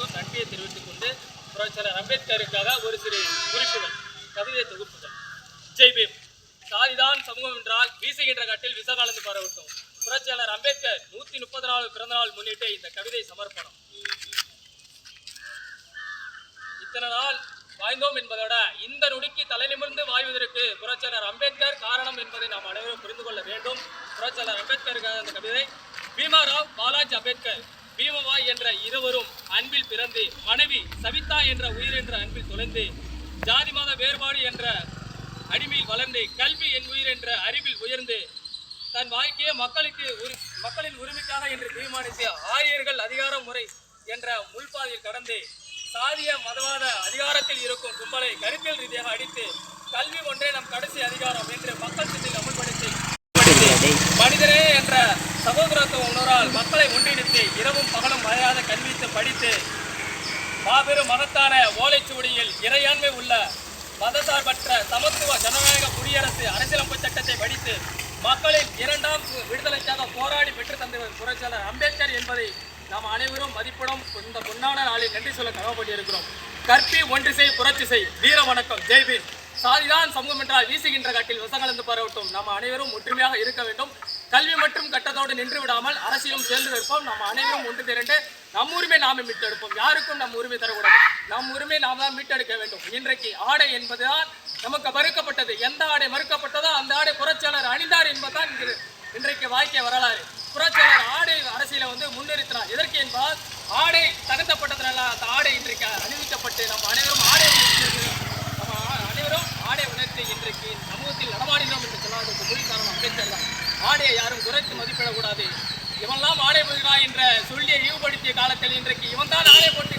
அனைவருக்கும் நன்றியை தெரிவித்துக் கொண்டு புரட்சியாளர் அம்பேத்கருக்காக ஒரு சிறு குறிப்புகள், கவிதை தொகுப்புகள். ஜெய் பீம். சாதிதான் சமூகம் என்றால் வீசுகின்ற காட்டில் விச கலந்து பரவட்டும். புரட்சியாளர் அம்பேத்கர் 134 பிறந்தநாள் முன்னிட்டு இந்த கவிதை சமர்ப்பணம். இத்தனை நாள் வாழ்ந்தோம் என்பதோட இந்த நொடிக்கு தலை நிமிர்ந்து வாழ்வதற்கு புரட்சியாளர் அம்பேத்கர் காரணம் என்பதை நாம் அனைவரும் புரிந்து கொள்ள வேண்டும். புரட்சியாளர் அம்பேத்கருக்காக அந்த கவிதை. பீமாராவ் பாலாஜி அம்பேத்கர் பீமவாய் என்ற இருவரும் அன்பில் பிறந்து, மனைவி சவிதா என்ற உயிர் என்ற அன்பில் தொலைந்து, ஜாதி மத வேறுபாடு என்ற அடிமையில் வளர்ந்து, கல்வி என் உயிர் என்ற அறிவில் உயர்ந்து, தன் வாழ்க்கையை மக்களின் உரிமைக்காக என்று தீர்மானித்து ஆரியர்கள் அதிகார முறை என்ற முள்பாதையில் கடந்து சாதிய மதவாத அதிகாரத்தில் இருக்கும் கும்பலை கருத்தியல் ரீதியாக அடித்து கல்வி ஒன்றே நம் கடைசி அதிகாரம் என்று மக்கள் சிந்தையில் அமல்படுத்தி மனிதரே என்ற சகோதரத்துவ உணரால் மக்களை ஒன்றிணைத்து இரவும் பகலும் மறையாத கல்வித்து படித்து மாபெரும் மகத்தான ஓலைச்சுவடியில் இறையாண்மை உள்ள மதசார்பற்ற சமத்துவ ஜனநாயக குடியரசு அரசியலமைப்பு சட்டத்தை படித்து மக்களின் இரண்டாம் விடுதலைக்காக போராடி பெற்று தந்தவர் புரட்சியாளர் அம்பேத்கர் என்பதை நாம் அனைவரும் மதிப்பிடும் இந்த பொன்னான நாளில் நன்றி சொல்ல கடமைப்பட்டிருக்கிறோம். கற்பி ஒன்று செய் புரட்சி செய். வீர வணக்கம். ஜெய் பீம். சாதிதான் சமூகம் என்றால் வீசுகின்ற காட்டில் விசகலந்து பரவட்டும். நாம் அனைவரும் ஒற்றுமையாக இருக்க வேண்டும். கல்வி மற்றும் கட்டத்தோடு நின்று விடாமல் அரசியலும் சேர்ந்து இருப்போம். நாம் அனைவரும் ஒன்று திரண்டு நம் உரிமை நாமே மீட்டெடுப்போம். யாருக்கும் நம் உரிமை தரக்கூடாது. நம் உரிமை நாம் தான் மீட்டெடுக்க வேண்டும். இன்றைக்கு ஆடை என்பதுதான் நமக்கு மறுக்கப்பட்டது. எந்த ஆடை மறுக்கப்பட்டதோ அந்த ஆடை புரட்சியாளர் அணிந்தார் என்பதுதான் இன்றைக்கு வாழ்க்கை வரலாறு. புரட்சியாளர் ஆடை அரசியலை முன்னிறுத்தினார். எதற்கு என்பால் ஆடை தகர்த்தப்பட்டதுனால அந்த ஆடை இன்றைக்கு அணிவிக்கப்பட்டு நம்ம அனைவரும் ஆடை உணர்த்தி இன்றைக்கு சமூகத்தில் நடமாடினோம் என்று சொல்லாததுக்கு முழு காரணம் அம்பேத்கர் தான். ஆடையை யாரும் குறைத்து மதிப்பிடக்கூடாது. இவன்லாம் ஆடை போகிறான் என்ற சொல்லியை ஈவுபடுத்திய காலத்தில் இன்றைக்கு இவன் தான் ஆடை போட்டு